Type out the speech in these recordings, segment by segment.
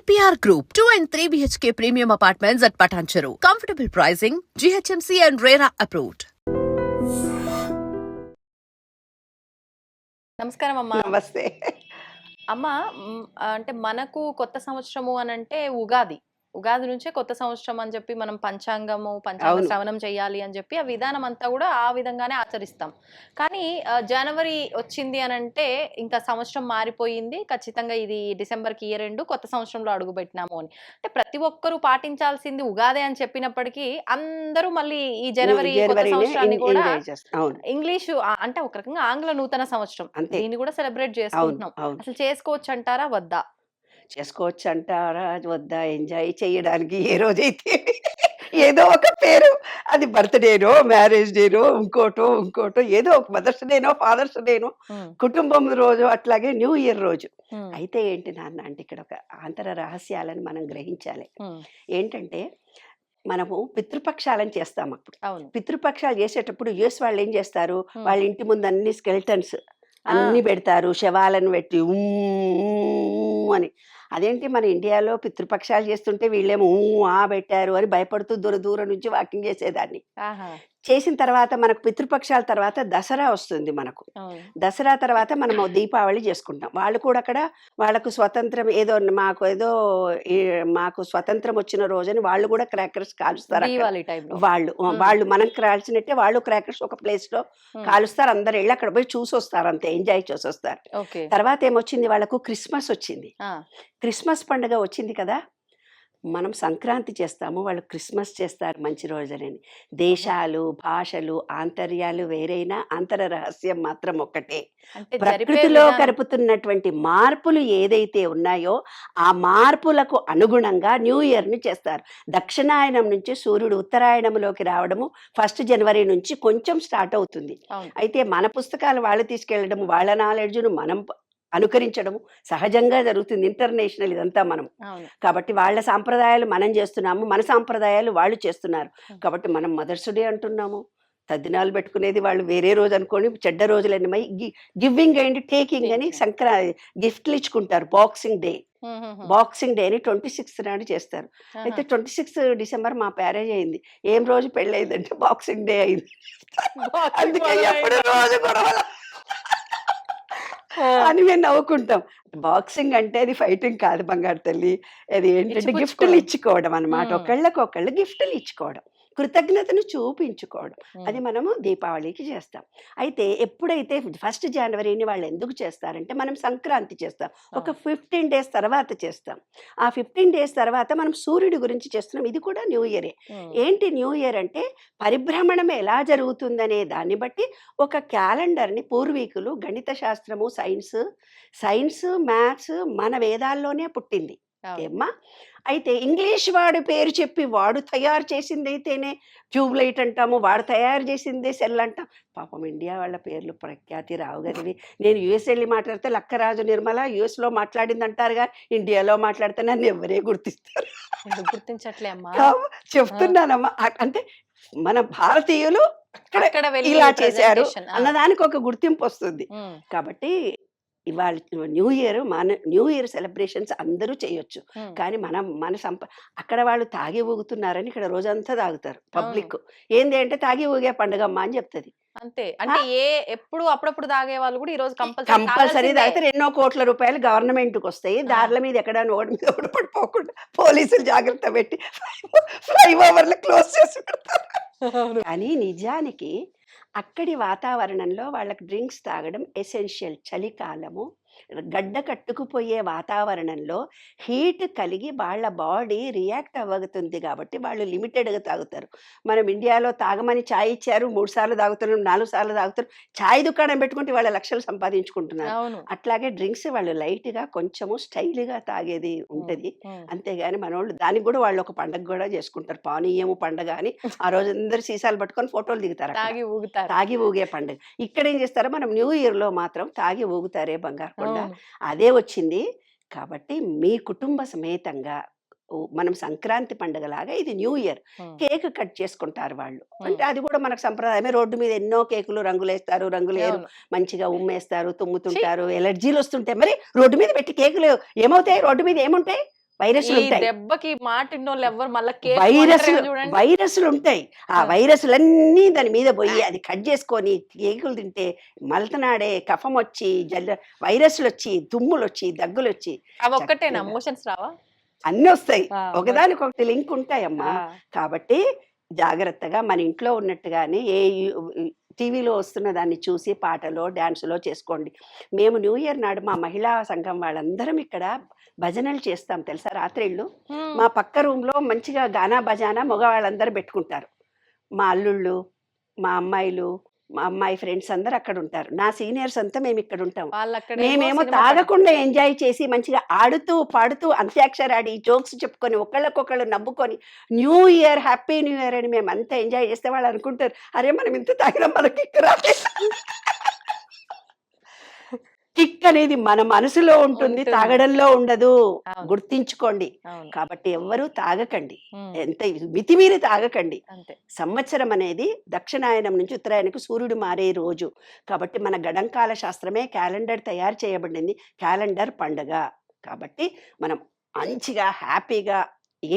APR Group, 2 and 3 BHK premium apartments at Patancheru. Comfortable pricing, GHMC and RERA approved. నమస్కారం అమ్మా. నమస్తే. అమ్మ, అంటే మనకు కొత్త సంవత్సరము అనంటే ఉగాది నుంచే కొత్త సంవత్సరం అని చెప్పి మనం పంచాంగ శ్రవణం చేయాలి అని చెప్పి ఆ విధానం అంతా కూడా ఆ విధంగానే ఆచరిస్తాం. కానీ జనవరి వచ్చింది అనంటే ఇంకా సంవత్సరం మారిపోయింది, ఖచ్చితంగా ఇది డిసెంబర్కి ఇయర్ ఎండ్, కొత్త సంవత్సరంలో అడుగు పెట్టినాము అని. అంటే ప్రతి ఒక్కరూ పాటించాల్సింది ఉగాది అని చెప్పినప్పటికీ అందరూ మళ్ళీ ఈ జనవరి కొత్త సంవత్సరాన్ని కూడా ఇంగ్లీషు అంటే ఒక రకంగా ఆంగ్ల నూతన సంవత్సరం దీన్ని కూడా సెలబ్రేట్ చేసుకుంటున్నాం. అసలు చేసుకోవచ్చు అంటారా వద్దా? చేసుకోవచ్చు అంటారా వద్దా? ఎంజాయ్ చేయడానికి ఏ రోజైతే ఏదో ఒక పేరు, అది బర్త్డేనో మ్యారేజ్ డేనో ఇంకోటో ఏదో ఒక మదర్స్ డేనో ఫాదర్స్ డేనో కుటుంబం రోజు అట్లాగే న్యూ ఇయర్ రోజు. అయితే ఏంటి నాన్న అంటే ఇక్కడ ఒక ఆంతర రహస్యాలను మనం గ్రహించాలి. ఏంటంటే మనము పితృపక్షాలను చేస్తాం. అప్పుడు పితృపక్షాలు చేసేటప్పుడు యుఎస్ వాళ్ళు ఏం చేస్తారు, వాళ్ళ ఇంటి ముందు అన్ని స్కెల్టన్స్ అన్ని పెడతారు, శవాలను పెట్టి అని. అదేంటి మన ఇండియాలో పితృపక్షాలు చేస్తుంటే వీళ్ళేమో పెట్టారు అని భయపడుతూ దూరం నుంచి వాకింగ్ చేసేదాన్ని. చేసిన తర్వాత మనకు పితృపక్షాల తర్వాత దసరా వస్తుంది. మనకు దసరా తర్వాత మనం దీపావళి చేసుకుంటాం. వాళ్ళు కూడా అక్కడ వాళ్ళకు స్వతంత్రం మాకు స్వతంత్రం వచ్చిన రోజని వాళ్ళు కూడా క్రాకర్స్ కాలుస్తారు. వాళ్ళు మనం కాల్చినట్టే వాళ్ళు క్రాకర్స్ ఒక ప్లేస్ లో కాలుస్తారు. అందరు వెళ్ళి అక్కడ పోయి చూసి వస్తారు, అంతే ఎంజాయ్ చేసి వస్తారు. తర్వాత ఏమొచ్చింది, వాళ్ళకు క్రిస్మస్ వచ్చింది. క్రిస్మస్ పండుగ వచ్చింది కదా, మనం సంక్రాంతి చేస్తాము, వాళ్ళు క్రిస్మస్ చేస్తారు మంచి రోజులని. దేశాలు భాషలు ఆంతర్యాలు వేరైనా అంతర రహస్యం మాత్రం ఒక్కటే. ప్రకృతిలో కలుపుతున్నటువంటి మార్పులు ఏదైతే ఉన్నాయో ఆ మార్పులకు అనుగుణంగా న్యూ ఇయర్ ని చేస్తారు. దక్షిణాయనం నుంచి సూర్యుడు ఉత్తరాయణంలోకి రావడము 1 జనవరి నుంచి కొంచెం స్టార్ట్ అవుతుంది. అయితే మన పుస్తకాలు వాళ్ళు తీసుకెళ్లడము, వాళ్ళ నాలెడ్జ్ను మనం అనుకరించడము సహజంగా జరుగుతుంది. ఇంటర్నేషనల్ ఇదంతా మనం. కాబట్టి వాళ్ళ సాంప్రదాయాలు మనం చేస్తున్నాము, మన సాంప్రదాయాలు వాళ్ళు చేస్తున్నారు. కాబట్టి మనం మదర్స్ డే అంటున్నాము, తద్దినాలు పెట్టుకునేది వాళ్ళు వేరే రోజు అనుకోని చెడ్డ రోజులన్నీ గివింగ్ అండ్ టేకింగ్ అని గిఫ్ట్లు ఇచ్చుకుంటారు. బాక్సింగ్ డే అని 26 నాడు చేస్తారు. అయితే 26 డిసెంబర్ మా మ్యారేజ్ అయింది. ఏం రోజు పెళ్ళి అయిందంటే బాక్సింగ్ డే అయింది. అందుకే ఎప్పుడు రోజు గొడవల అని మేము నవ్వుకుంటాం. బాక్సింగ్ అంటే అది ఫైటింగ్ కాదు బంగారు తల్లి, అది ఏంటంటే గిఫ్ట్లు ఇచ్చుకోవడం అనమాట. ఒకళ్ళకొకళ్ళు గిఫ్ట్లు ఇచ్చుకోవడం, కృతజ్ఞతను చూపించుకోవడం. అది మనము దీపావళికి చేస్తాం. అయితే ఎప్పుడైతే 1 జనవరిని వాళ్ళు ఎందుకు చేస్తారంటే మనం సంక్రాంతి చేస్తాం, ఒక 15 డేస్ తర్వాత చేస్తాం. ఆ 15 డేస్ తర్వాత మనం సూర్యుడి గురించి చేస్తున్నాం. ఇది కూడా న్యూ ఇయరే. ఏంటి న్యూ ఇయర్ అంటే పరిభ్రమణం ఎలా జరుగుతుందనే దాన్ని బట్టి ఒక క్యాలెండర్ని పూర్వీకులు గణిత శాస్త్రము సైన్స్ మ్యాథ్స్ మన వేదాల్లోనే పుట్టింది ఏమ్మా. అయితే ఇంగ్లీష్ వాడు పేరు చెప్పి వాడు తయారు చేసింది అయితేనే ట్యూబ్ లైట్ అంటాము, వాడు తయారు చేసిందే సెల్ అంటాం. పాపం ఇండియా వాళ్ళ పేర్లు ప్రఖ్యాతి రావు కదవి. నేను యుఎస్ వెళ్ళి మాట్లాడితే లక్కరాజు నిర్మల యుఎస్లో మాట్లాడింది అంటారు, కానీ ఇండియాలో మాట్లాడితే నన్ను ఎవరే గుర్తిస్తారు. గుర్తించట్లే చెప్తున్నానమ్మా. అంటే మన భారతీయులు అక్కడ ఇలా చేశారు అన్నదానికి ఒక గుర్తింపు వస్తుంది. కాబట్టి ఇవాళ న్యూ ఇయర్ సెలబ్రేషన్స్ అందరూ చేయొచ్చు, కానీ మన అక్కడ వాళ్ళు తాగి ఊగుతున్నారని ఇక్కడ రోజంతా తాగుతారు పబ్లిక్. ఏంది అంటే తాగి ఊగే పండుగ అమ్మా అని చెప్తుంది. అంతే. అంటే అప్పుడప్పుడు తాగే వాళ్ళు కూడా ఈ రోజు కంపల్సరీ తాగితే ఎన్నో కోట్ల రూపాయలు గవర్నమెంట్ కి వస్తాయి. దారిల మీద ఎక్కడ ఓడి మీద పడిపోకుండా పోలీసులు జాగ్రత్త పెట్టి ఫ్లైఓవర్లు క్లోజ్ చేసి పెడతారు. కానీ నిజానికి అక్కడి వాతావరణంలో వాళ్ళకి డ్రింక్స్ తాగడం ఎసెన్షియల్. చలికాలము గడ్డ కట్టుకుపోయే వాతావరణంలో హీట్ కలిగి వాళ్ళ బాడీ రియాక్ట్ అవ్వగుతుంది కాబట్టి వాళ్ళు లిమిటెడ్గా తాగుతారు. మనం ఇండియాలో తాగమని ఛాయ్ ఇచ్చారు, 3 సార్లు తాగుతున్నారు, 4 సార్లు తాగుతారు. ఛాయ్ దుకాణం పెట్టుకుంటే వాళ్ళ లక్షలు సంపాదించుకుంటున్నారు. అట్లాగే డ్రింక్స్ వాళ్ళు లైట్గా కొంచెము స్టైల్గా తాగేది ఉంటుంది. అంతేగాని మనోళ్ళు దానికి కూడా వాళ్ళు ఒక పండగ కూడా చేసుకుంటారు, పానీయము పండగ అని. ఆ రోజు అందరు సీసాలు పట్టుకొని ఫోటోలు దిగుతారు, తాగి ఊగే పండుగ. ఇక్కడ ఏం చేస్తారో మనం న్యూ ఇయర్లో మాత్రం తాగి ఊగుతారే బంగారు. అదే వచ్చింది. కాబట్టి మీ కుటుంబ సమేతంగా మనం సంక్రాంతి పండుగలాగా ఇది న్యూ ఇయర్ కేక్ కట్ చేసుకుంటారు వాళ్ళు. అంటే అది కూడా మనకు సంప్రదాయమే. రోడ్డు మీద ఎన్నో కేకులు రంగులేస్తారు, రంగులేరు మంచిగా ఉమ్మేస్తారు, తుమ్ముతుంటారు, ఎలర్జీలు వస్తుంటాయి. మరి రోడ్డు మీద పెట్టి కేకులు ఏమవుతాయి, రోడ్డు మీద ఏముంటాయి, వైరస్లు ఈ ఉంటాయి, దెబ్బకి మాట ఇన్నోళ్ళు ఎవ్వరు మళ్ళీ కేసు వైరస్లు కొంటారేమో చూడండి. వైరస్లు ఉంటాయి. ఆ ఆ. వైరస్లన్నీ దాని మీద పోయి అది కట్ చేసుకొని కేకులు తింటే మలతనాడే కఫం వచ్చి వైరస్లు వచ్చి తుమ్ములు వచ్చి దగ్గులు వచ్చి అవి ఒక్కటేనా చక్కగా మోషన్స్ రావా? అన్నీ వస్తాయి. ఆ, మరి. ఒకదానికొకటి లింక్ ఉంటాయమ్మా. ఆ, కాబట్టి జాగ్రత్తగా మన ఇంట్లో ఉన్నట్టుగానే టీవీలో వస్తున్న దాన్ని చూసి పాటలో డాన్సులో చేసుకోండి. మేము న్యూ ఇయర్ నాడు మా మహిళా సంఘం వాళ్ళందరం ఇక్కడ భజనలు చేస్తాం తెలుసా రాత్రిళ్ళు. హ్మ్. మా పక్క రూమ్లో మంచిగా గానా బజానా మగవాళ్ళందరూ పెట్టుకుంటారు. మా అల్లుళ్ళు, మా అమ్మాయిలు, మా అమ్మాయి ఫ్రెండ్స్ అందరు అక్కడ ఉంటారు. నా సీనియర్స్ అంతా మేము ఇక్కడ ఉంటాం. వాళ్ళు అక్కడేమో మేమేమో సినిమా తాగకుండా ఎంజాయ్ చేసి మంచిగా ఆడుతూ పాడుతూ అంత్యాక్షరి ఆడి జోక్స్ చెప్పుకొని ఒకళ్ళకొకళ్ళు నవ్వుకొని new year happy new year అని మేము అంతా ఎంజాయ్ చేస్తే వాళ్ళు అనుకుంటారు, అరే మనం ఇంత తాగినా మనకి కిక్ రాలేదు. కిక్ అనేది మన మనసులో ఉంటుంది, ఉంటుంది. తాగడంలో ఉండదు. అవును. గుర్తించుకోండి. అవును. కాబట్టి ఎవ్వరూ తాగకండి, ఉమ్, ఎంత మితిమీరి తాగకండి. అంతే. సంవత్సరం అనేది దక్షిణాయనం నుంచి ఉత్తరాయణకు సూర్యుడు మారే రోజు. కాబట్టి మన గణంకాల శాస్త్రమే క్యాలెండర్ తయారు చేయబడింది, క్యాలెండర్ పండగ. కాబట్టి మనం మంచిగా హ్యాపీగా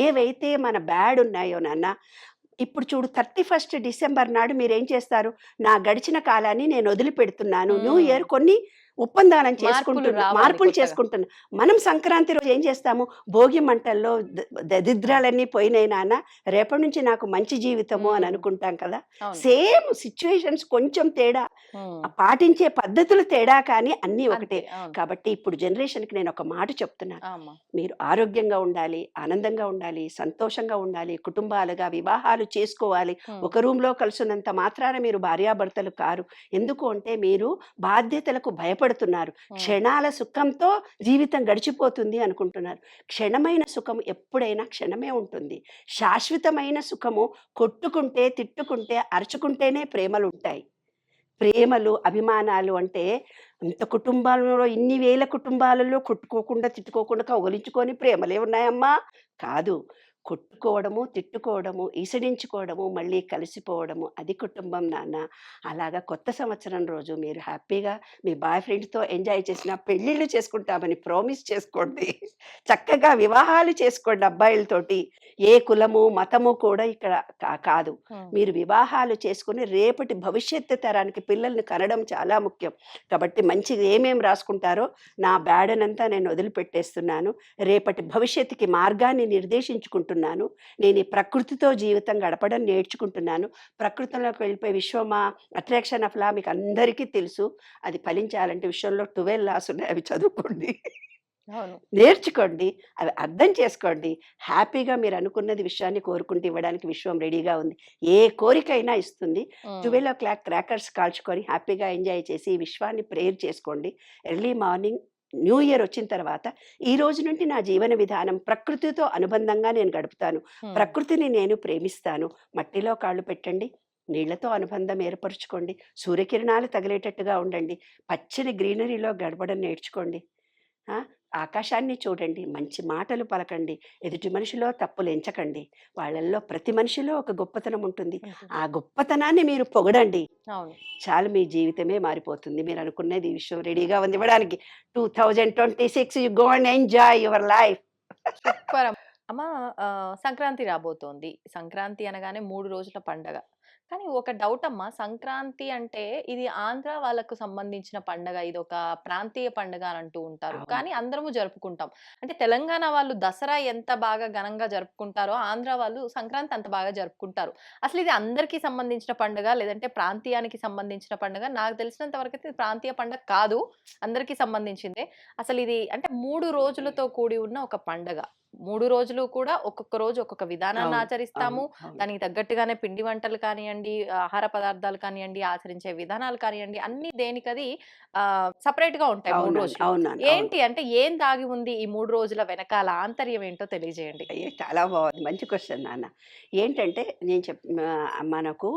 ఏవైతే మన బ్యాడ్ ఉన్నాయో నాన్న, ఇప్పుడు చూడు 31 డిసెంబర్ నాడు మీరేం చేస్తారు, నా గడిచిన కాలాన్ని నేను వదిలిపెడుతున్నాను, న్యూ ఇయర్ కొన్ని ఒప్పందానం చేసుకుంటున్నాం, రావాలి మార్పులు కొత్తగా. చేసుకుంటున్నాం. మనం సంక్రాంతి రోజు ఏం చేస్తాము, భోగి మంటల్లో దరిద్రాలన్నీ పోయినాయి నాన్న, రేపటి నుంచి నాకు మంచి జీవితము అని అనుకుంటాం కదా. అవును. సేమ్ సిచ్యువేషన్స్ కొంచెం తేడా, ఉమ్, పాటించే పద్ధతులు తేడా, కానీ అన్నీ ఒకటే. అంతే. అవును. కాబట్టి ఇప్పుడు జనరేషన్కి నేను ఒక మాట చెప్తున్నాను, ఆమా. మీరు ఆరోగ్యంగా ఉండాలి, ఆనందంగా ఉండాలి, సంతోషంగా ఉండాలి, కుటుంబాలుగా వివాహాలు చేసుకోవాలి. ఉమ్, ఒక రూమ్లో కలిసినంత మాత్రాన మీరు భార్యాభర్తలు కారు. ఎందుకు అంటే మీరు బాధ్యతలకు భయపడుతున్నారు, క్షణాల సుఖంతో జీవితం గడిచిపోతుంది అనుకుంటున్నారు. క్షణమైన సుఖం ఎప్పుడైనా క్షణమే ఉంటుంది. శాశ్వతమైన సుఖము కొట్టుకుంటే, తిట్టుకుంటే, అరుచుకుంటేనే ప్రేమలు ఉంటాయి. ప్రేమలు, అభిమానాలు అంటే అంత కుటుంబాలలో ఇన్ని వేల కుటుంబాలలో కొట్టుకోకుండా, తిట్టుకోకుండా, కౌగలించుకొని ప్రేమలే ఉన్నాయమ్మా? కాదు. కొట్టుకోవడము, తిట్టుకోవడము, ఈసడించుకోవడము, మళ్ళీ కలిసిపోవడము, అది కుటుంబం నాన్న. అలాగా కొత్త సంవత్సరం రోజు మీరు హ్యాపీగా మీ బాయ్ ఫ్రెండ్తో ఎంజాయ్ చేసిన, పెళ్ళిళ్ళు చేసుకుంటామని ప్రామిస్ చేసుకోండి. చక్కగా వివాహాలు చేసుకోండి అబ్బాయిలతోటి. ఏ కులము మతము కూడా ఇక్కడ కాదు. ఉమ్, మీరు వివాహాలు చేసుకుని రేపటి భవిష్యత్తు తరానికి పిల్లల్ని కనడం చాలా ముఖ్యం. కాబట్టి మంచిగా ఏమేమి రాసుకుంటారో, నా బ్యాడనంతా నేను వదిలిపెట్టేస్తున్నాను, రేపటి భవిష్యత్తుకి మార్గాన్ని నిర్దేశించుకుంటున్నాను, నేను ఈ ప్రకృతితో జీవితం గడపడం నేర్చుకుంటున్నాను. ప్రకృతిలోకి వెళ్ళిపోయి విశ్వమా అట్రాక్షన్ ఆఫ్ లా మీకు అందరికీ తెలుసు. అది ఫలించాలంటే విశ్వంలో 12 లాస్ ఉన్నాయి, అవి చదువుకోండి, అవును. నేర్చుకోండి, అవి అర్థం చేసుకోండి. హ్యాపీగా మీరు అనుకున్నది విషయాన్ని కోరుకుంటూ ఇవ్వడానికి విశ్వం రెడీగా ఉంది. ఏ కోరికైనా ఇస్తుంది. ఉమ్, 12 క్రాకర్స్ కాల్చుకొని హ్యాపీగా ఎంజాయ్ చేసి ఈ విశ్వాన్ని ప్రేయర్ చేసుకోండి. ఎర్లీ మార్నింగ్ న్యూ ఇయర్ వచ్చిన తర్వాత ఈ రోజు నుండి నా జీవన విధానం ప్రకృతితో అనుబంధంగా నేను గడుపుతాను, ఉమ్, ప్రకృతిని నేను ప్రేమిస్తాను. మట్టిలో కాళ్ళు పెట్టండి, నీళ్లతో అనుబంధం ఏర్పరచుకోండి, సూర్యకిరణాలు తగిలేటట్టుగా ఉండండి, పచ్చని గ్రీనరీలో గడపడం నేర్చుకోండి. ఆకాశాన్ని చూడండి, మంచి మాటలు పలకండి, ఎదుటి మనిషిలో తప్పులు ఎంచకండి. వాళ్ళల్లో ప్రతి మనిషిలో ఒక గొప్పతనం ఉంటుంది. ఉంటుంది. ఆ గొప్పతనాన్ని మీరు పొగడండి, అవును. చాలు, మీ జీవితమే మారిపోతుంది. మీరు అనుకున్నది ఈ విషయం రెడీగా ఉంది ఇవ్వడానికి. 2026 you go and enjoy your life. Super అమ్మ. సంక్రాంతి రాబోతోంది. సంక్రాంతి అనగానే 3 రోజుల పండగ. కానీ ఒక డౌట్ అమ్మా, సంక్రాంతి అంటే ఇది ఆంధ్ర వాళ్ళకు సంబంధించిన పండగ, ఇది ఒక ప్రాంతీయ పండగ అని అంటూ ఉంటారు. అవును. కానీ అందరము జరుపుకుంటాం. అంటే తెలంగాణ వాళ్ళు దసరా ఎంత బాగా ఘనంగా జరుపుకుంటారో ఆంధ్ర వాళ్ళు సంక్రాంతి అంత బాగా జరుపుకుంటారు. అసలు ఇది అందరికీ సంబంధించిన పండుగ లేదంటే ప్రాంతీయానికి సంబంధించిన పండుగ? నాకు తెలిసినంత వరకు అయితే ఇది ప్రాంతీయ పండగ కాదు, అందరికీ సంబంధించిందే. అసలు ఇది అంటే 3 రోజులతో కూడి ఉన్న ఒక పండగ. 3 రోజులు కూడా ఒక్కొక్క రోజు ఒక్కొక్క విధానాన్ని అవును, ఆచరిస్తాము. అవును, అవును. దానికి తగ్గట్టుగానే పిండి వంటలు కానియండి, ఆహార పదార్థాలు కానియండి, ఆచరించే విధానాలు కానియండి, అన్ని దేనికది సెపరేట్ గా ఉంటాయి 3 అవునండి, రోజులు. అవునండి, అవును. ఏంటి అంటే ఏం దాగి ఉంది ఈ 3 రోజుల వెనకాల ఆంతర్యం ఏంటో తెలియజేయండి. అయ్యో, చాలా బాగుంది, మంచి క్వశ్చన్ నాన్న. ఏంటంటే నేను మనకు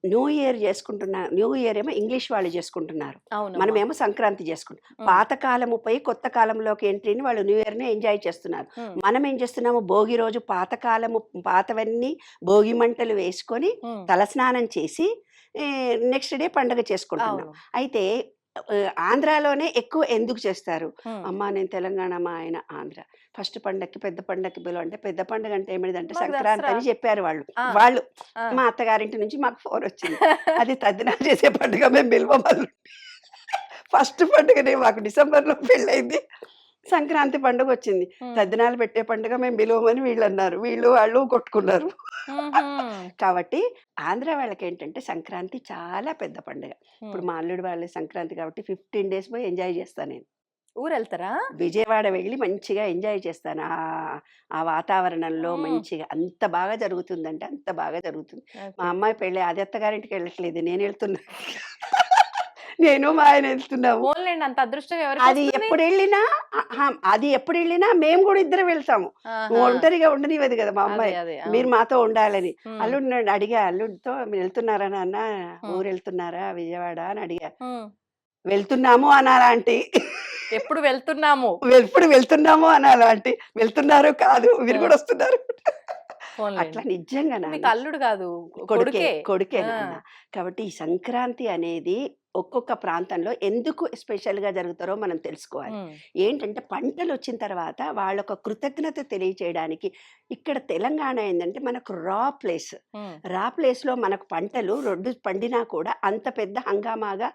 న్యూ ఇయర్ ఏమో ఇంగ్లీష్ వాళ్ళు చేసుకుంటున్నారు, అవునమ్మా. మనమేమో సంక్రాంతి చేసుకుంటాం. ఉమ్, పాతకాలముపై కొత్త కాలంలోకి ఎంట్రీని వాళ్ళు న్యూ ఇయర్ని ఎంజాయ్ చేస్తున్నారు. ఉమ్, మనం ఏం చేస్తున్నాము, భోగి రోజు పాతవన్నీ భోగి మంటలు వేసుకొని ఉమ్, తలస్నానం చేసి నెక్స్ట్ డే పండగ చేసుకుంటున్నాం. అవును. అయితే ఆంధ్రాలోనే ఎక్కువ ఎందుకు చేస్తారు? హ్మ్. అమ్మా నేను తెలంగాణ, మా ఆయన ఆంధ్ర. ఫస్ట్ పండక్కి పెద్ద పండక్కి పిలువ అంటే పెద్ద పండుగ అంటే ఏమిటిదంటే మాకు సంక్రాంతి దసరా. అని చెప్పారు వాళ్ళు. ఆ! వాళ్ళు ఆ! మా అత్తగారింటి నుంచి మాకు ఫోనొచ్చింది. అది తద్దినాలు చేసే పండుగ మేము పిలవమని. ఫస్ట్ పండుగనే మాకు డిసెంబర్‌లో పెళ్లయింది. సంక్రాంతి పండుగొచ్చింది. హ్మ్. తద్దినాలు పెట్టే పండుగ మేము పిలవమని వీళ్ళన్నారు. వీళ్ళు, వాళ్ళు కొట్టుకున్నారు. హుహు. కాబట్టి ఆంధ్ర వాళ్ళకేంటంటే సంక్రాంతి చాలా పెద్ద పండుగ. ఇప్పుడు హ్మ్. మా అల్లుడు వాళ్ళ సంక్రాంతి కాబట్టి 15 డేస్ పోయి ఎంజాయ్ చేస్తా నేను. ఊరెళ్తారా? విజయవాడ వెళ్ళి మంచిగా ఎంజాయ్ చేస్తాను. ఆ వాతావరణంలో హ్మ్. మంచిగా అంత బాగా జరుగుతుందంటే అంత బాగా జరుగుతుంది. మా ఓకే. అమ్మాయి పెళ్ళి అది అత్తగారింటికి వెళ్ళట్లేదు. నేనెళ్తున్నా. నేను మా ఆయన ఎళ్తున్నాము. పోన్లేండి అంత అదృష్టం అది ఎవరికొస్తుంది? ఎప్పుడెళ్ళినా అది ఎప్పుడెళ్ళినా మేము గూడా ఇద్దరం వెళ్తాము. ఆహా! ఒంటరిగా ఉండనివ్వదు గదా! మా అదే. అమ్మాయి. అదే. మీరు అవును. మాతో ఉండాలని. హ్మ్. అల్లుడిని అడిగా అల్లుడితో "మీరెళ్తున్నారా నాన్న? హ్మ్. ఊరెళ్తున్నారా విజయవాడ?" అని అడిగా. హ్మ్. "వెళ్తున్నాము" అనాలా ఆంటీ. ఎప్పుడు వెళ్తున్నాము. ఎప్పుడు వెళ్తున్నాము అనాలా ఆంటీ. వెళ్తున్నారు కాదు. మీరు ఆ! గూడా వస్తున్నారు. అట్లా పోన్లేండి. నిజంగా మీకు నాన్న. అల్లుడు గాదు. కొడుకే. కొడుకే. కొడుకే ఆ! నాన్న. కాబట్టి ఈ సంక్రాంతి అనేది ఒక్కొక్క ప్రాంతంలో ఎందుకు స్పెషల్‌గా జరుగుతారో మనం తెలుసుకోవాలి. హ్మ్. ఏంటంటే పంటలొచ్చిన తర్వాత వాళ్ళొక కృతజ్ఞత తెలియచేయడానికి ఇక్కడ తెలంగాణ ఏందంటే మనకు రా ప్లేస్. హ్మ్. రా ప్లేస్‌లో మనకు పంటలు 2 పండినా కూడా అంత పెద్ద హంగామాగా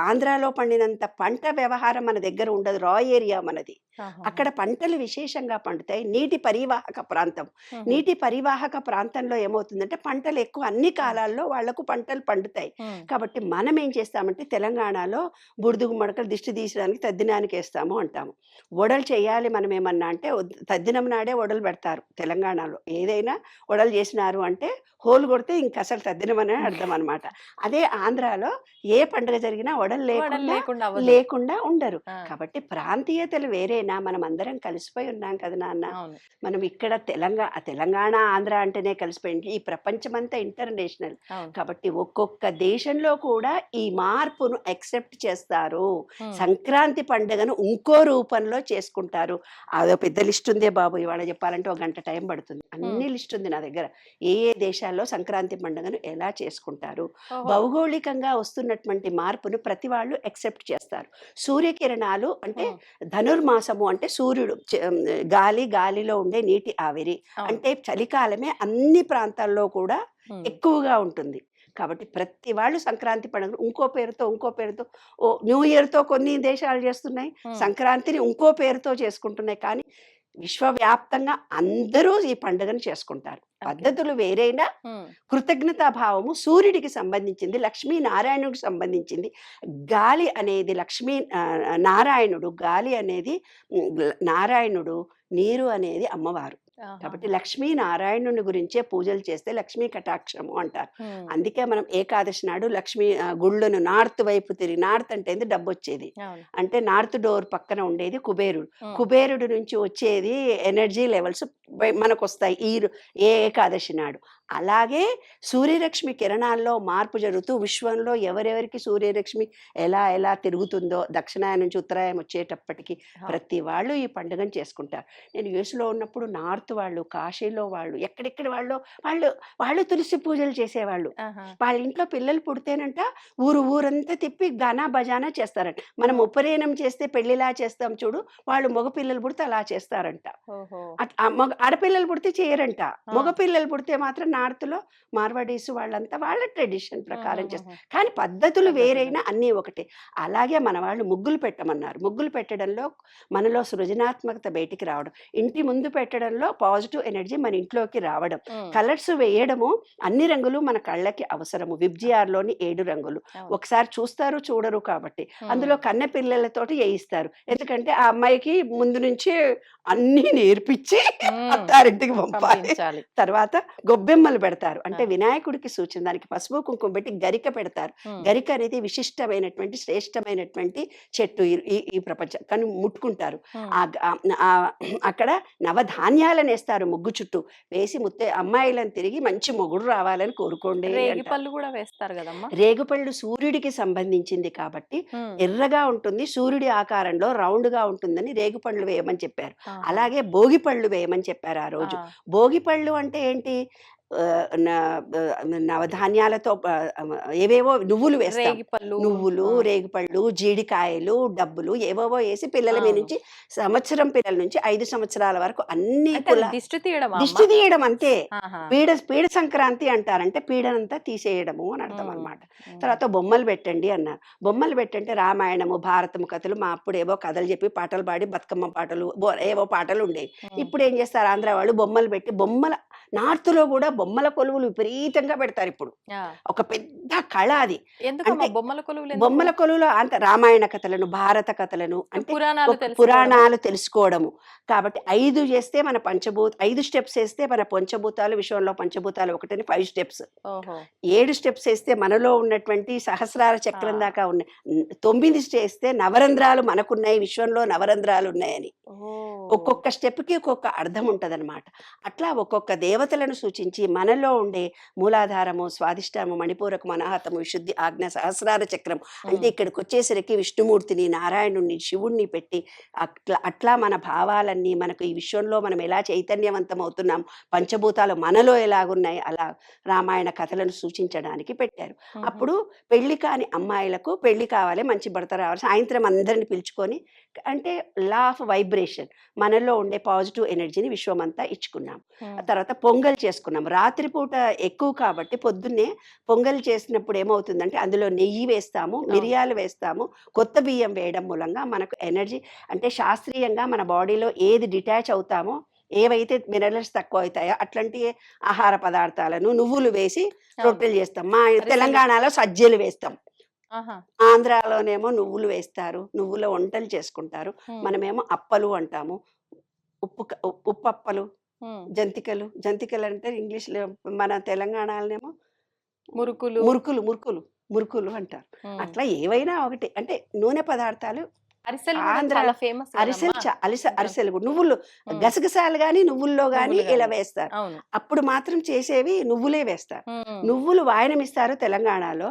ఆంధ్రాలో పండినంత పంట వ్యవహారం మన దగ్గర ఉండదు. రా ఏరియా మనది. ఆహాహా! అక్కడ పంటలు విశేషంగా పండుతాయి. నీటి పరివాహక ప్రాంతం. హుహు. నీటి పరివాహక ప్రాంతంలో ఏమవుతుందంటే పంటలు ఎక్కువ అన్ని హ్మ్. కాలాల్లో వాళ్ళకు పంటలు పండుతాయి. హ్మ్. కాబట్టి మనం ఏం చేస్తామంటే తెలంగాణలో బుడుదుగు మడకలు దిష్టి తీయడానికి తద్దినానికేస్తాము అంటాము. వడలు చేయాలి మనం ఏమన్నా అంటే తద్దినం నాడే వడలు పెడతారు తెలంగాణలో. ఏదైనా వడలు చేసినారు అంటే హోలు కొడితే ఇంకసలు తద్దినమనే అర్థం అనమాట. అదే ఆంధ్రాలో ఏ పండుగ జరిగినా వడలు వడలు లేకుండా లేకుండా అవ్వదు. లేకుండా ఉండరు. ఆ! కాబట్టి ప్రాంతీయతలు వేరేనా మనమందరం కలిసిపోయి ఉన్నాం కదా నాన్న. అవును. మనం ఇక్కడ తెలంగాణ, ఆంధ్ర అంటేనే కలిసిపోయింది. ఈ ప్రపంచమంతా ఇంటర్నేషనల్. అవును. కాబట్టి ఒక్కొక్క దేశంలో కూడా ఈ మార్పును యాక్సెప్ట్ చేస్తారు. హ్మ్. సంక్రాంతి పండుగను ఇంకో రూపంలో చేసుకుంటారు. అదో పెద్ద లిస్ట్ ఉందే బాబు! ఇవాళ చెప్పాలంటే ఒక గంట టైం పడుతుంది. హ్మ్. అన్ని లిస్ట్ ఉంది నా దగ్గర. ఏ ఏ దేశాల్లో సంక్రాంతి పండుగను ఎలా చేసుకుంటారు. ఓహో! భౌగోళికంగా వస్తున్నటువంటి మార్పును ప్రతి వాళ్ళు యాక్సెప్ట్ చేస్తారు. సూర్యకిరణాలు అంటే హ్మ్. ధనుర్మాసము అంటే సూర్యుడు గాలిలో ఉండే నీటి ఆవిరి. అవును. అంటే చలికాలమే అన్ని ప్రాంతాల్లో కూడా హ్మ్. ఎక్కువగా ఉంటుంది. కాబట్టి ప్రతి వాళ్ళు సంక్రాంతి పండుగను ఇంకో పేరుతో న్యూ ఇయర్‌తో కొన్ని దేశాలు చేస్తున్నాయి. హ్మ్. సంక్రాంతిని ఇంకో పేరుతో చేసుకుంటున్నాయి. కానీ విశ్వవ్యాప్తంగా అందరూ ఈ పండుగను చేసుకుంటారు. ఓకే. పద్ధతులు వేరైనా హ్మ్. కృతజ్ఞతాభావము సూర్యుడికి సంబంధించింది, లక్ష్మీనారాయణుడికి సంబంధించింది. గాలి అనేది నారాయణుడు, గాలి అనేది నారాయణుడు, నీరు అనేది అమ్మవారు. కాబట్టి ఆహాహా! లక్ష్మీనారాయణుని గురించే పూజలు చేస్తే లక్ష్మీ కటాక్షము అంటారు. హ్మ్. అందుకే మనం ఏకాదశి నాడు గుళ్ళను నార్త్ వైపు తిరిగి నార్త్ అంటే ఏంది డబ్బొచ్చేది. అవును. అంటే నార్త్ డోర్ పక్కన ఉండేది కుబేరుడు. హ్మ్. కుబేరుడు నుంచి వచ్చేది ఎనర్జీ లెవెల్స్ మనకొస్తాయి ఏ ఏకాదశి నాడు. అలాగే సూర్యరశ్మి కిరణాల్లో మార్పు జరుగుతూ విశ్వంలో ఎవరెవరికి సూర్యరశ్మి ఎలా తిరుగుతుందో దక్షిణాయనం నుంచి ఉత్తరాయణం వచ్చేటప్పటికి అవును. ప్రతి వాళ్ళు ఈ పండుగను చేసుకుంటారు. నేను యూఎస్‌లో ఉన్నప్పుడు నార్త్ వాళ్ళు, కాశీలో వాళ్ళు, ఎక్కడెక్కడి వాళ్ళు తులసి పూజలు చేసేవాళ్ళు. ఆహా! వాళ్ళ ఇంట్లో పిల్లలు పుడితేనంట ఊరంతా తిప్పి గానా బజానా చేస్తారంట. మనం హ్మ్. ఉపనయనం చేస్తే పెళ్లిలా చేస్తాం చూడు, వాళ్ళు మగ పిల్లలు పుడితే అలా చేస్తారంట. ఓహో! ఆడపిల్లలు పుడితే చేయరంట. ఆ! మగ పిల్లలు పుడితే మాత్రం నార్త్‌లో మార్వాడీస్ వాళ్ళంతా వాళ్ళ ట్రెడిషన్ ప్రకారం హుహుహుహు. కానీ పద్ధతులు పద్ధతులు. వేరైనా అన్నీ ఒకటే. అలాగే మన వాళ్ళు ముగ్గులు పెట్టమన్నారు. ముగ్గులు పెట్టడంలో మనలో సృజనాత్మకత బయటికి రావడం. ఇంటి ముందు పెట్టడంలో పాజిటివ్ ఎనర్జీ మన ఇంట్లోకి రావడం. హ్మ్. కలర్స్ వేయడము అన్ని రంగులు మన కళ్ళకి అవసరము. విబ్జిఆర్‌లోని 7 రంగులు. అవును. ఒకసారి చూస్తారు, చూడరు కాబట్టి. హ్మ్. అందులో కన్నె పిల్లలతోటి ఏయిస్తారు. ఎందుకంటే ఆ అమ్మాయికి ముందు నుంచే అన్నీ నేర్పిచ్చి హ్మ్. అత్తారింటికి పంపాలి. పంపించాలి. తర్వాత గొబ్బెమ్మలు పెడతారు. అంటే ఆ! వినాయకుడికి సూచన. దానికి పసుపు, కుంకుమ పెట్టి గరిక పెడతారు. హ్మ్. గరిక అనేది విశిష్టమైనటువంటి, శ్రేష్టమైనటువంటి చెట్టు ఈ ప్రపంచం. కానీ ముట్టుకుంటారు. హ్మ్. అక్కడ నవధాన్యాలనేస్తారు ముగ్గు చుట్టూ. వేసి అమ్మాయిలను తిరిగి మంచి మొగుడు రావాలని కోరుకోండి రేగి అంటారు. పళ్ళు గూడా వేస్తారు గదమ్మా! రేగుపళ్ళు సూర్యుడికి సంబంధించింది కాబట్టి హ్మ్. ఎర్రగా ఉంటుంది. సూర్యుడి ఆకారంలో రౌండ్‌గా ఉంటుందని రేగుపళ్ళు వేయమని చెప్పారు. ఆహా! అలాగే భోగిపళ్ళు వేయమని చెప్పారు ఆ ఆ! రోజు. భోగిపళ్ళు అంటే ఏంటి? నవధాన్యాలతో ఏవేవో నువ్వులు వేస్తాం, రేగిపళ్ళు నువ్వులు, రేగిపళ్ళు, జీడికాయలు, డబ్బులు ఏవేవో వేసి పిల్లల మీద నుంచి సంవత్సరం పిల్లల నుంచి 5 సంవత్సరాల వరకు అన్ని దిష్టి తీయడం దిష్టి తీయడం అంతే. పీడ సంక్రాంతి అంటారంటే పీడనంతా తీసేయడము అని అర్థం అనమాట. తర్వాత బొమ్మలు పెట్టండి అన్నారు. బొమ్మలు పెట్టంటే రామాయణము, భారతము కథలు, మా అప్పుడు ఏవో కథలు చెప్పి పాటలు పాడి బతుకమ్మ పాటలు ఏవో పాటలు ఉండేవి. ఇప్పుడు ఏం చేస్తారు ఆంధ్ర వాళ్ళు, బొమ్మలు పెట్టి బొమ్మల నార్త్ లో కూడా బొమ్మల కొలువులు విపరీతంగా పెడతారు ఇప్పుడు. ఒక పెద్ద కళ అది. అంటే బొమ్మల కొలువులో అంత రామాయణ కథలను, భారత కథలను, అంటే పురాణాలు తెలుసుకోవడము. కాబట్టి 5 చేస్తే మన 5 స్టెప్స్ వేస్తే మన పంచభూతాలు, విశ్వంలో పంచభూతాలు ఒకటని 5 స్టెప్స్, 7 స్టెప్స్ వేస్తే మనలో ఉన్నటువంటి సహస్రార చక్రం దాకా ఉన్నాయి, 9 చేస్తే నవరంధ్రాలు మనకున్నాయి, విశ్వంలో నవరంధ్రాలు ఉన్నాయని. ఒక్కొక్క స్టెప్ కి ఒక్కొక్క అర్థం ఉంటదన్నమాట. అట్లా ఒక్కొక్క దేవతలను సూచించి మనలో ఉండే మూలాధారము, స్వాదిష్టాము, మణిపూరకము, అనాహతము, విశుద్ధి, ఆజ్ఞ, సహస్రార చక్రం, అంటే ఇక్కడికి వచ్చేసరికి విష్ణుమూర్తిని, నారాయణుణ్ణి, శివుణ్ణి పెట్టి అట్లా మన భావాలన్నీ, మనకు ఈ విశ్వంలో మనం ఎలా చైతన్యవంతం అవుతున్నాం, పంచభూతాలు మనలో ఎలాగున్నాయి, అలా రామాయణ కథలను సూచించడానికి పెట్టారు. అప్పుడు పెళ్లి కాని అమ్మాయిలకు పెళ్లి కావాలి, మంచి భర్త రావాలి, సాయంత్రం అందరిని పిలుచుకొని, అంటే లా ఆఫ్ వైబ్రేషన్, మనలో ఉండే పాజిటివ్ ఎనర్జీని విశ్వమంతా ఇచ్చుకున్నాం. తర్వాత పొంగల్ చేసుకున్నాం. రాత్రిపూట ఎక్కువ కాబట్టి పొద్దున్నే పొంగల్ చేసినప్పుడు ఏమవుతుందంటే అందులో నెయ్యి వేస్తాము, మిరియాలు వేస్తాము, కొత్త బియ్యం వేయడం మూలంగా మనకు ఎనర్జీ, అంటే శాస్త్రీయంగా మన బాడీలో ఏది డిటాచ్ అవుతామో, ఏవైతే మినరల్స్ తక్కువ అవుతాయో అట్లాంటి ఆహార పదార్థాలను నువ్వులు వేసి రొట్టెలు చేస్తాం. మా తెలంగాణలో సజ్జలు వేస్తాం, ఆంధ్రాలోనేమో నువ్వులు వేస్తారు, నువ్వుల వంటలు చేసుకుంటారు. మనమేమో అప్పలు అంటాము, ఉప్పప్పలు, జంతికలు అంటే ఇంగ్లీష్ లో, మన తెలంగాణలోనేమో మురుకులు మురుకులు మురుకులు మురుకులు అంటారు. అట్లా ఏవైనా ఒకటి, అంటే నూనె పదార్థాలు. అరిసెలు నువ్వులు గసగసాలు గాని నువ్వుల్లో గాని ఇలా వేస్తారు. అప్పుడు మాత్రం చేసేవి నువ్వులే వేస్తారు. నువ్వులు వాయనం ఇస్తారు తెలంగాణలో,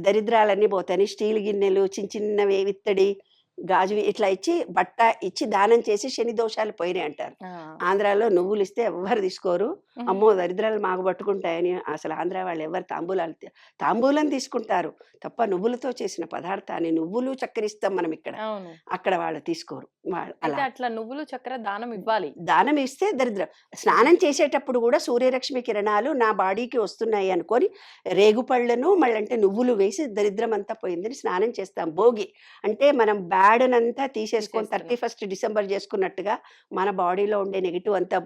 దరిద్రాలన్నీ పోతాయి. స్టీల్ గిన్నెలు, చిన్న చిన్నవి, విత్తడి, గాజు ఇట్లా ఇచ్చి, బట్ట ఇచ్చి దానం చేసి శని దోషాలు పోయినాయి అంటారు. ఆంధ్రాలో నువ్వులు ఇస్తే ఎవ్వరు తీసుకోరు, అమ్మో దరిద్రాలు మాకు పట్టుకుంటాయని. అసలు ఆంధ్ర వాళ్ళు ఎవరు తాంబూలం తీసుకుంటారు తప్ప నువ్వులతో చేసిన పదార్థాన్ని, నువ్వులు చక్కెర ఇస్తాం మనం ఇక్కడ, అక్కడ వాళ్ళు తీసుకోరు. అట్లా నువ్వులు చక్కెర దానం ఇవ్వాలి. దానం ఇస్తే దరిద్రం. స్నానం చేసేటప్పుడు కూడా సూర్యరశ్మి కిరణాలు నా బాడీకి వస్తున్నాయి అనుకొని రేగుపళ్ళను మళ్ళంటే నువ్వులు వేసి దరిద్రం అంతా పోయిందని స్నానం చేస్తాం. భోగి అంటే మనం బ్యాడ్నంతా తీసేసుకొని 31 డిసెంబర్ చేసుకున్నట్టుగా మన బాడీలో ఉండే నెగిటివ్ అంతా,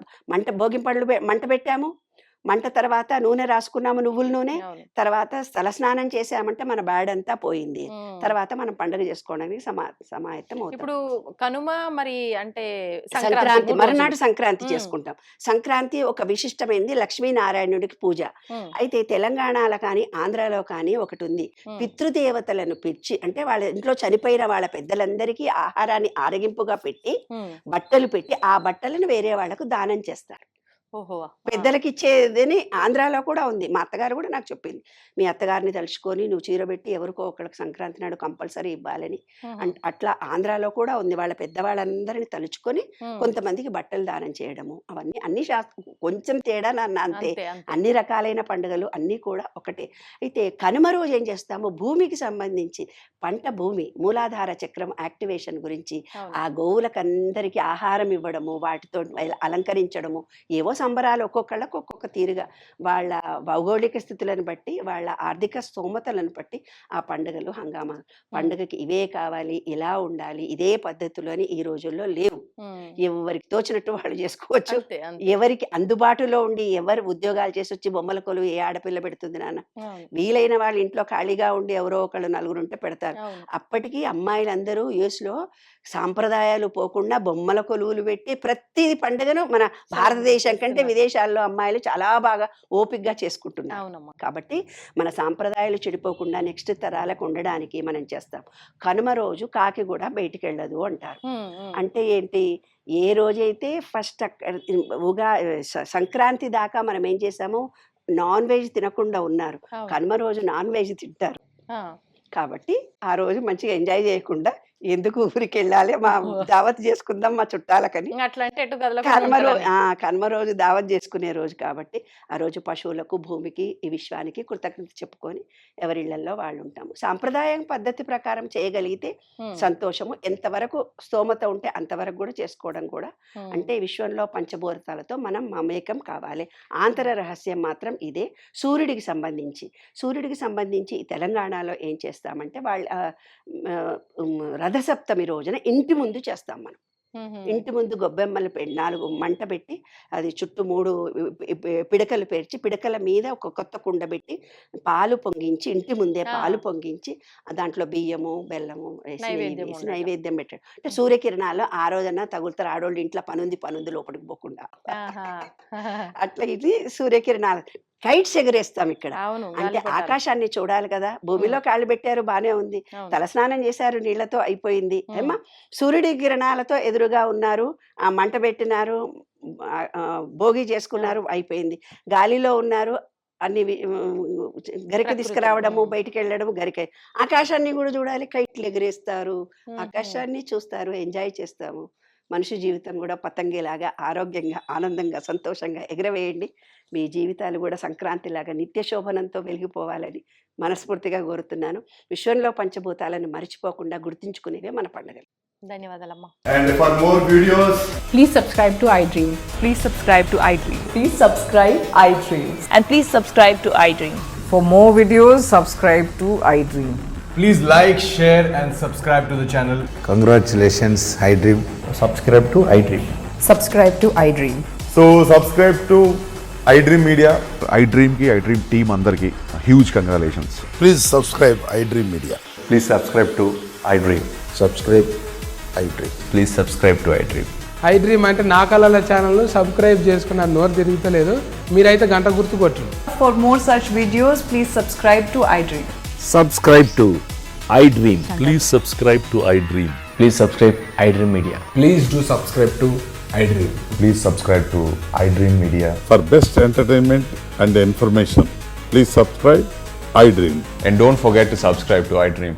భోగింపళ్ళు మంట పెట్టాము, మంట తర్వాత నూనె రాసుకున్నాము, నువ్వుల నూనె, తర్వాత తల స్నానం చేసామంటే మన బ్యాడ్ అంతా పోయింది. తర్వాత మనం పండుగ చేసుకోవడానికి సమాయత్తం అవుతాం. ఇప్పుడు కనుమ మరి అంటే సంక్రాంతి మరునాడు సంక్రాంతి చేసుకుంటాం. సంక్రాంతి ఒక విశిష్టమైనది, లక్ష్మీనారాయణుడికి పూజ. అయితే తెలంగాణలో కానీ ఆంధ్రాలో కానీ ఒకటి ఉంది, పితృదేవతలను పిలిచి, అంటే వాళ్ళ ఇంట్లో చనిపోయిన వాళ్ళ పెద్దలందరికీ ఆహారాన్ని ఆరగింపుగా పెట్టి, బట్టలు పెట్టి, ఆ బట్టలను వేరే వాళ్ళకు దానం చేస్తారు. పెద్దలకి ఇచ్చేదని ఆంధ్రాలో కూడా ఉంది. మా అత్తగారు కూడా నాకు చెప్పింది, మీ అత్తగారిని తలుచుకొని నువ్వు చీర పెట్టి ఎవరికో ఒకరికి సంక్రాంతి నాడు కంపల్సరీ ఇవ్వాలని. అట్లా ఆంధ్రాలో కూడా ఉంది. వాళ్ళ పెద్దవాళ్ళందరినీ తలుచుకొని కొంతమందికి బట్టలు దానం చేయడము, అవన్నీ అన్ని కొంచెం తేడా అంతే. అన్ని రకాలైన పండుగలు అన్నీ కూడా ఒకటే. అయితే కనుమ రోజు ఏం చేస్తాము, భూమికి సంబంధించి పంట భూమి మూలాధార చక్రం యాక్టివేషన్ గురించి, ఆ గోవులకందరికీ ఆహారం ఇవ్వడము, వాటితో అలంకరించడము, ఏవో సంబరాలు ఒక్కొక్కళ్ళకు ఒక్కొక్క తీరుగా, వాళ్ళ భౌగోళిక స్థితులను బట్టి, వాళ్ళ ఆర్థిక స్తోమతలను బట్టి ఆ పండుగలు హంగామా. పండుగకి ఇవే కావాలి, ఇలా ఉండాలి, ఇదే పద్ధతులు అని ఈ రోజుల్లో లేవు. ఎవరికి తోచినట్టు వాళ్ళు చేసుకోవచ్చు. ఎవరికి అందుబాటులో ఉండి, ఎవరు ఉద్యోగాలు చేసి వచ్చి బొమ్మల కొలువు ఏ ఆడపిల్ల పెడుతుంది నాన్న? వీలైన వాళ్ళు ఇంట్లో ఖాళీగా ఉండి ఎవరో ఒకళ్ళు నలుగురు ఉంటే పెడతారు. అప్పటికీ అమ్మాయిలందరూ యూఎస్ లో సాంప్రదాయాలు పోకుండా బొమ్మల కొలువులు పెట్టి ప్రతి పండుగను, మన భారతదేశం కంటే విదేశాల్లో అమ్మాయిలు చాలా బాగా ఓపికగా చేసుకుంటున్నారు. కాబట్టి మన సాంప్రదాయాలు చెడిపోకుండా నెక్స్ట్ తరాలకు ఉండడానికి మనం చేస్తాం. కనుమ రోజు కాకి కూడా బయటికి వెళ్ళదు అంటారు. అంటే ఏంటి, ఏ రోజైతే ఫస్ట్ సంక్రాంతి దాకా మనం ఏం చేసాము, నాన్ వెజ్ తినకుండా ఉన్నారు, కనుమ రోజు నాన్ వెజ్ తింటారు. కాబట్టి ఆ రోజు మంచిగా ఎంజాయ్ చేయకుండా ఎందుకు ఊరికి వెళ్ళాలి, మా దావత్ చేసుకుందాం మా చుట్టాలకని. అట్లా అంటే ఎటు గదిలో కనుమ రోజు దావత్ చేసుకునే రోజు కాబట్టి ఆ రోజు పశువులకు, భూమికి, ఈ విశ్వానికి కృతజ్ఞత చెప్పుకొని ఎవరిళ్లలో వాళ్ళు ఉంటాము. సాంప్రదాయం పద్ధతి ప్రకారం చేయగలిగితే సంతోషము. ఎంతవరకు స్తోమత ఉంటే అంతవరకు కూడా చేసుకోవడం కూడా. అంటే విశ్వంలో పంచభూతాలతో మనం మమేకం కావాలి. ఆంతర రహస్యం మాత్రం ఇదే. సూర్యుడికి సంబంధించి తెలంగాణలో ఏం చేస్తామంటే రథసప్తమి రోజున ఇంటి ముందు చేస్తాం మనం. ఇంటి ముందు గొబ్బెమ్మలు 4 మంట పెట్టి అది చుట్టూ 3 పిడకలు పేర్చి, పిడకల మీద ఒక కొత్త కుండ పెట్టి పాలు పొంగించి, ఇంటి ముందే పాలు పొంగించి దాంట్లో బియ్యము, బెల్లము వేసి నైవేద్యం పెట్టాడు. అంటే సూర్యకిరణాలు ఆ రోజన్నా తగులుతారు. ఆడోళ్ళు ఇంట్లో పనుంది లోపలికి పోకుండా. అట్లా ఇది సూర్యకిరణాలు. కైట్స్ ఎగరేస్తాం ఇక్కడ. అంటే ఆకాశాన్ని చూడాలి కదా. భూమిలో కాళ్ళు పెట్టారు, బానే ఉంది. తలస్నానం చేశారు, నీళ్లతో అయిపోయింది. ఏమా సూర్యుడి కిరణాలతో ఎదురుగా ఉన్నారు, ఆ మంట పెట్టినారు, భోగి చేసుకున్నారు, అయిపోయింది. గాలిలో ఉన్నారు, అన్ని గరిక తీసుకురావడము, బయటికి వెళ్ళడము, గరిక. ఆకాశాన్ని కూడా చూడాలి, కైట్లు ఎగరేస్తారు, ఆకాశాన్ని చూస్తారు, ఎంజాయ్ చేస్తాము. మనిషి జీవితం కూడా పతంగిలాగా ఆరోగ్యంగా, ఆనందంగా, సంతోషంగా ఎగరవేయండి. మీ జీవితాలు కూడా సంక్రాంతిలాగా నిత్య శోభనంతో వెలిగిపోవాలని మనస్ఫూర్తిగా కోరుతున్నాను. విశ్వంలో పంచభూతాలను మర్చిపోకుండా గుర్తించుకునేవే మన పండుగలు. ధన్యవాదాలమ్మా. And for more videos, please subscribe to iDream. Please subscribe to iDream. Please subscribe iDream. And please subscribe to iDream. For more videos, subscribe to iDream. please like, share and subscribe to the channel. Congratulations, iDream. Subscribe to iDream. Subscribe to iDream. So subscribe to iDream Media. iDream ki iDream team andarki huge congratulations. Please subscribe iDream Media. Please subscribe to iDream. Subscribe iDream. Please subscribe to iDream. iDream అంటే నా కళల channel subscribe చేసుకున్న నోరు తిరుగుతలేదు, మీరైతే గంట గుర్తు కొట్టండి. For more such videos, please subscribe to iDream. Subscribe to iDream. Please subscribe to iDream. Please subscribe iDream Media. Please do subscribe to iDream. Please subscribe to iDream Media. For best entertainment and information, please subscribe iDream. And don't forget to subscribe to iDream.